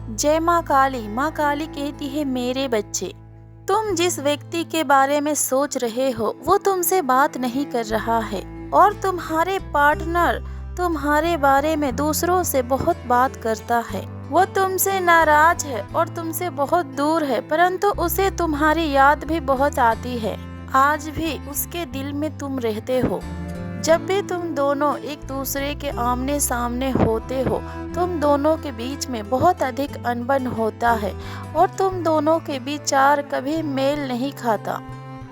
जय माँ काली कहती है मेरे बच्चे, तुम जिस व्यक्ति के बारे में सोच रहे हो वो तुमसे बात नहीं कर रहा है और तुम्हारे पार्टनर तुम्हारे बारे में दूसरों से बहुत बात करता है। वो तुमसे नाराज है और तुमसे बहुत दूर है, परंतु उसे तुम्हारी याद भी बहुत आती है। आज भी उसके दिल में तुम रहते हो। जब भी तुम दोनों एक दूसरे के आमने सामने होते हो, तुम दोनों के बीच में बहुत अधिक अनबन होता है और तुम दोनों के विचार कभी मेल नहीं खाता,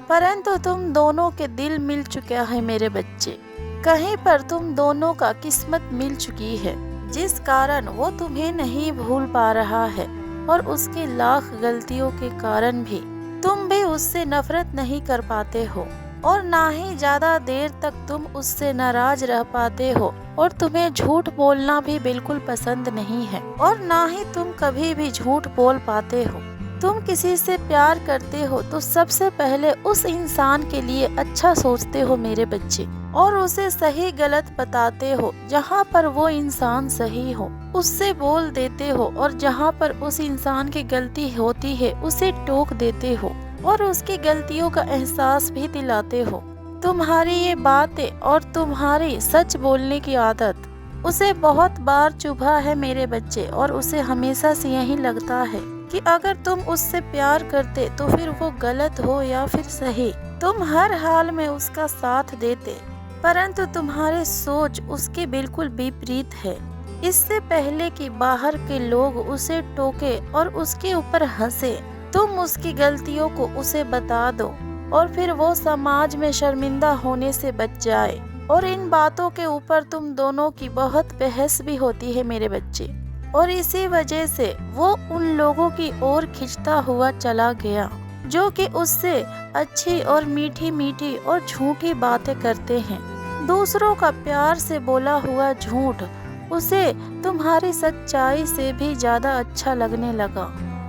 परंतु तुम दोनों के दिल मिल चुका है मेरे बच्चे। कहीं पर तुम दोनों का किस्मत मिल चुकी है, जिस कारण वो तुम्हें नहीं भूल पा रहा है और उसकी लाख गलतियों के कारण भी तुम भी उससे नफरत नहीं कर पाते हो और ना ही ज्यादा देर तक तुम उससे नाराज रह पाते हो और तुम्हें झूठ बोलना भी बिल्कुल पसंद नहीं है और ना ही तुम कभी भी झूठ बोल पाते हो। तुम किसी से प्यार करते हो तो सबसे पहले उस इंसान के लिए अच्छा सोचते हो मेरे बच्चे और उसे सही गलत बताते हो। जहाँ पर वो इंसान सही हो उससे बोल देते हो और जहाँ पर उस इंसान की गलती होती है उसे टोक देते हो और उसकी गलतियों का एहसास भी दिलाते हो। तुम्हारी ये बातें और तुम्हारी सच बोलने की आदत उसे बहुत बार चुभा है मेरे बच्चे और उसे हमेशा से यही लगता है कि अगर तुम उससे प्यार करते तो फिर वो गलत हो या फिर सही, तुम हर हाल में उसका साथ देते, परंतु तुम्हारे सोच उसके बिल्कुल विपरीत है। इससे पहले कि बाहर के लोग उसे टोके और उसके ऊपर हंसे, तुम उसकी गलतियों को उसे बता दो और फिर वो समाज में शर्मिंदा होने से बच जाए। और इन बातों के ऊपर तुम दोनों की बहुत बहस भी होती है मेरे बच्चे और इसी वजह से वो उन लोगों की ओर खिंचता हुआ चला गया जो कि उससे अच्छी और मीठी मीठी और झूठी बातें करते हैं। दूसरों का प्यार से बोला हुआ झूठ उसे तुम्हारी सच्चाई से भी ज्यादा अच्छा लगने लगा।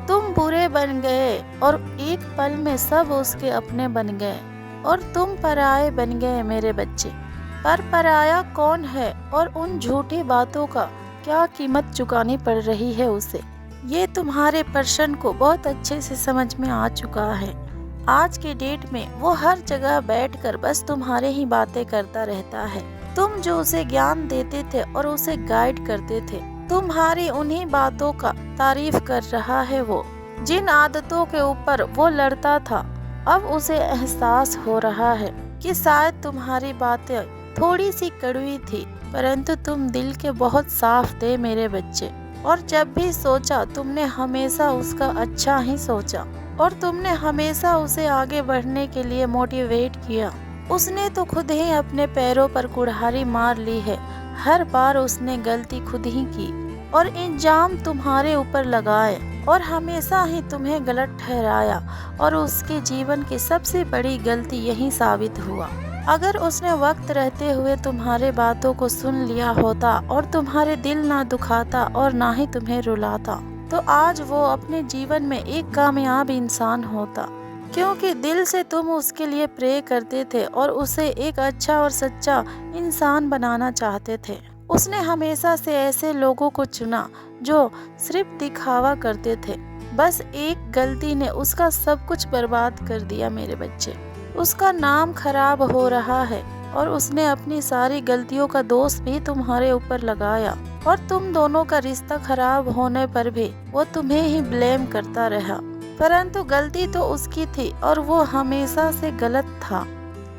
तुम बुरे बन गए और एक पल में सब उसके अपने बन गए और तुम पराये बन गए मेरे बच्चे। पर पराया कौन है और उन झूठी बातों का क्या कीमत चुकानी पड़ रही है उसे, ये तुम्हारे प्रश्न को बहुत अच्छे से समझ में आ चुका है। आज के डेट में वो हर जगह बैठकर बस तुम्हारे ही बातें करता रहता है। तुम जो उसे ज्ञान देते थे और उसे गाइड करते थे, तुम्हारी उन्हीं बातों का तारीफ कर रहा है वो। जिन आदतों के ऊपर वो लड़ता था, अब उसे एहसास हो रहा है कि शायद तुम्हारी बातें थोड़ी सी कड़वी थी, परंतु तुम दिल के बहुत साफ थे मेरे बच्चे और जब भी सोचा तुमने हमेशा उसका अच्छा ही सोचा और तुमने हमेशा उसे आगे बढ़ने के लिए मोटिवेट किया। उसने तो खुद ही अपने पैरों पर कुल्हाड़ी मार ली है। हर बार उसने गलती खुद ही की और इल्जाम तुम्हारे ऊपर लगाए और हमेशा ही तुम्हें गलत ठहराया और उसके जीवन की सबसे बड़ी गलती यही साबित हुआ। अगर उसने वक्त रहते हुए तुम्हारे बातों को सुन लिया होता और तुम्हारे दिल ना दुखाता और ना ही तुम्हें रुलाता, तो आज वो अपने जीवन में एक कामयाब इंसान होता, क्योंकि दिल से तुम उसके लिए प्रे करते थे और उसे एक अच्छा और सच्चा इंसान बनाना चाहते थे। उसने हमेशा से ऐसे लोगों को चुना जो सिर्फ दिखावा करते थे। बस एक गलती ने उसका सब कुछ बर्बाद कर दिया मेरे बच्चे। उसका नाम खराब हो रहा है और उसने अपनी सारी गलतियों का दोष भी तुम्हारे ऊपर लगाया और तुम दोनों का रिश्ता खराब होने पर भी वो तुम्हें ही ब्लेम करता रहा, परंतु गलती तो उसकी थी और वो हमेशा से गलत था।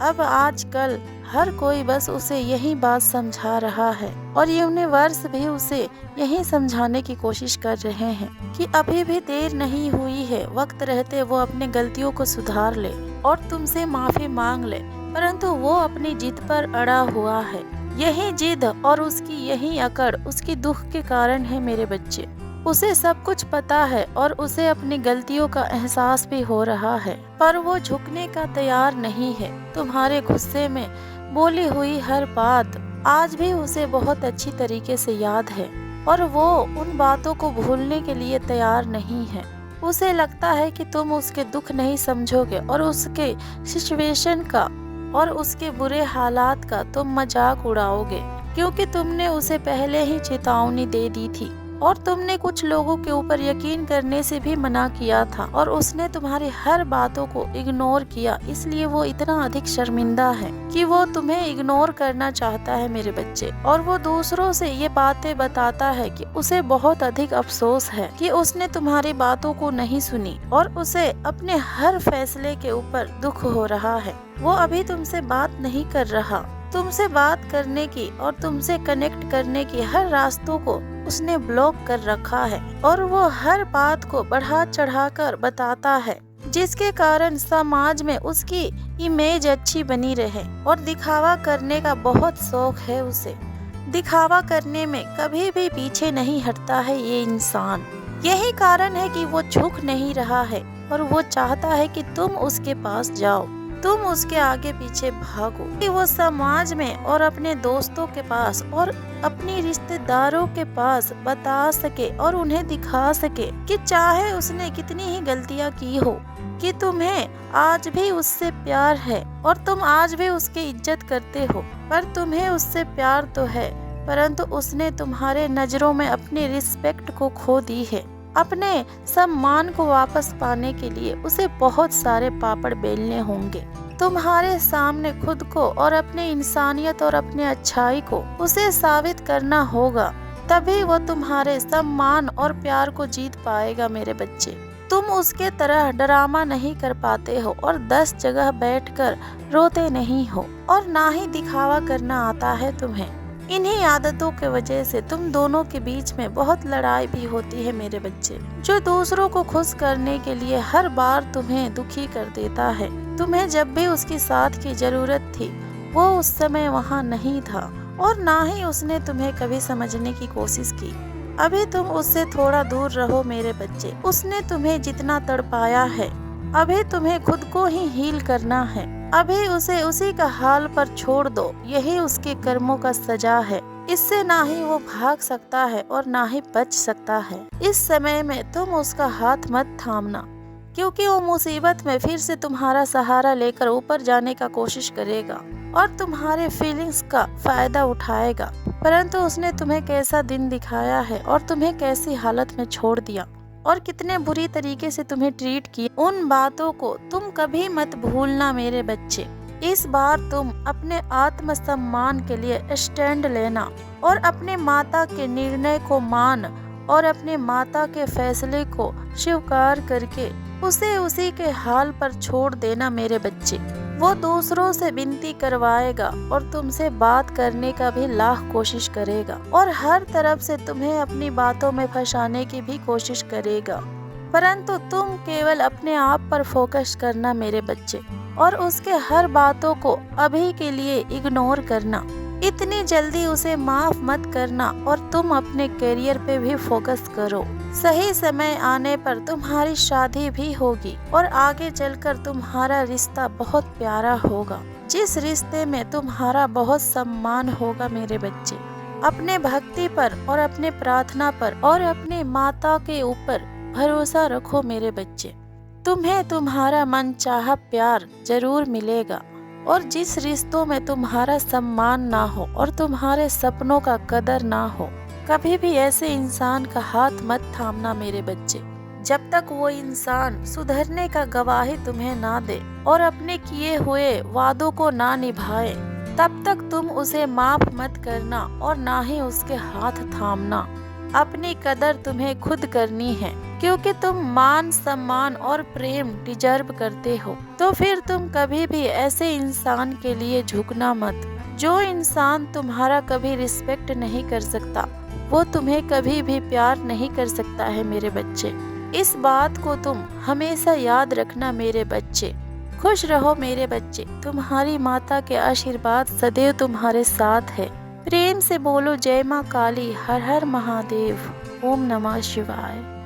अब आजकल हर कोई बस उसे यही बात समझा रहा है और यूनिवर्स भी उसे यही समझाने की कोशिश कर रहे हैं कि अभी भी देर नहीं हुई है, वक्त रहते वो अपनी गलतियों को सुधार ले और तुमसे माफी मांग ले, परंतु वो अपनी जिद पर अड़ा हुआ है। यही जिद और उसकी यही अकड़ उसकी दुख के कारण है मेरे बच्चे। उसे सब कुछ पता है और उसे अपनी गलतियों का एहसास भी हो रहा है, पर वो झुकने का तैयार नहीं है। तुम्हारे गुस्से में बोली हुई हर बात आज भी उसे बहुत अच्छी तरीके से याद है और वो उन बातों को भूलने के लिए तैयार नहीं है। उसे लगता है कि तुम उसके दुख नहीं समझोगे और उसके सिचुएशन का और उसके बुरे हालात का तुम मजाक उड़ाओगे, क्योंकि तुमने उसे पहले ही चेतावनी दे दी थी और तुमने कुछ लोगों के ऊपर यकीन करने से भी मना किया था और उसने तुम्हारी हर बातों को इग्नोर किया, इसलिए वो इतना अधिक शर्मिंदा है कि वो तुम्हें इग्नोर करना चाहता है मेरे बच्चे। और वो दूसरों से ये बातें बताता है कि उसे बहुत अधिक अफसोस है कि उसने तुम्हारी बातों को नहीं सुनी और उसे अपने हर फैसले के ऊपर दुख हो रहा है। वो अभी तुमसे बात नहीं कर रहा। तुमसे बात करने की और तुमसे कनेक्ट करने की हर रास्तों को उसने ब्लॉक कर रखा है और वो हर बात को बढ़ा चढ़ाकर बताता है, जिसके कारण समाज में उसकी इमेज अच्छी बनी रहे। और दिखावा करने का बहुत शौक है उसे। दिखावा करने में कभी भी पीछे नहीं हटता है ये इंसान। यही कारण है कि वो झुक नहीं रहा है और वो चाहता है कि तुम उसके पास जाओ, तुम उसके आगे पीछे भागो कि वो समाज में और अपने दोस्तों के पास और अपनी रिश्तेदारों के पास बता सके और उन्हें दिखा सके कि चाहे उसने कितनी ही गलतियां की हो कि तुम्हें आज भी उससे प्यार है और तुम आज भी उसकी इज्जत करते हो। पर तुम्हें उससे प्यार तो है, परंतु उसने तुम्हारे नजरों में अपनी रिस्पेक्ट को खो दी है। अपने सम्मान को वापस पाने के लिए उसे बहुत सारे पापड़ बेलने होंगे। तुम्हारे सामने खुद को और अपने इंसानियत और अपने अच्छाई को उसे साबित करना होगा, तभी वो तुम्हारे सम्मान और प्यार को जीत पाएगा मेरे बच्चे। तुम उसके तरह ड्रामा नहीं कर पाते हो और 10 जगह बैठकर रोते नहीं हो और ना ही दिखावा करना आता है तुम्हें। इन्हीं आदतों के वजह से तुम दोनों के बीच में बहुत लड़ाई भी होती है मेरे बच्चे। जो दूसरों को खुश करने के लिए हर बार तुम्हें दुखी कर देता है। तुम्हें जब भी उसकी साथ की जरूरत थी वो उस समय वहाँ नहीं था और ना ही उसने तुम्हें कभी समझने की कोशिश की। अभी तुम उससे थोड़ा दूर रहो मेरे बच्चे। उसने तुम्हें जितना तड़पाया है, अभी तुम्हें खुद को ही हील करना है। अभी उसे उसी का हाल पर छोड़ दो, यही उसके कर्मों का सजा है। इससे ना ही वो भाग सकता है और ना ही बच सकता है। इस समय में तुम उसका हाथ मत थामना, क्योंकि वो मुसीबत में फिर से तुम्हारा सहारा लेकर ऊपर जाने का कोशिश करेगा और तुम्हारे फीलिंग्स का फायदा उठाएगा। परंतु उसने तुम्हें कैसा दिन दिखाया है और तुम्हें कैसी हालत में छोड़ दिया और कितने बुरी तरीके से तुम्हें ट्रीट किया, उन बातों को तुम कभी मत भूलना मेरे बच्चे। इस बार तुम अपने आत्मसम्मान के लिए स्टैंड लेना और अपने माता के निर्णय को मान और अपने माता के फैसले को स्वीकार करके उसे उसी के हाल पर छोड़ देना मेरे बच्चे। वो दूसरों से विनती करवाएगा और तुमसे बात करने का भी लाख कोशिश करेगा और हर तरफ से तुम्हें अपनी बातों में फंसाने की भी कोशिश करेगा, परंतु तुम केवल अपने आप पर फोकस करना मेरे बच्चे और उसके हर बातों को अभी के लिए इग्नोर करना। इतनी जल्दी उसे माफ मत करना और तुम अपने करियर पे भी फोकस करो। सही समय आने पर तुम्हारी शादी भी होगी और आगे चलकर तुम्हारा रिश्ता बहुत प्यारा होगा, जिस रिश्ते में तुम्हारा बहुत सम्मान होगा मेरे बच्चे। अपने भक्ति पर और अपने प्रार्थना पर और अपने माता के ऊपर भरोसा रखो मेरे बच्चे। तुम्हें तुम्हारा मनचाहा प्यार जरूर मिलेगा और जिस रिश्तों में तुम्हारा सम्मान ना हो और तुम्हारे सपनों का कदर ना हो, कभी भी ऐसे इंसान का हाथ मत थामना मेरे बच्चे। जब तक वो इंसान सुधरने का गवाही तुम्हें ना दे और अपने किए हुए वादों को ना निभाए, तब तक तुम उसे माफ मत करना और ना ही उसके हाथ थामना। अपनी कदर तुम्हें खुद करनी है, क्योंकि तुम मान सम्मान और प्रेम डिजर्व करते हो। तो फिर तुम कभी भी ऐसे इंसान के लिए झुकना मत। जो इंसान तुम्हारा कभी रिस्पेक्ट नहीं कर सकता, वो तुम्हें कभी भी प्यार नहीं कर सकता है मेरे बच्चे। इस बात को तुम हमेशा याद रखना मेरे बच्चे। खुश रहो मेरे बच्चे। तुम्हारी माता के आशीर्वाद सदैव तुम्हारे साथ है। प्रेम से बोलो जय माँ काली, हर हर महादेव, ओम नमः शिवाय।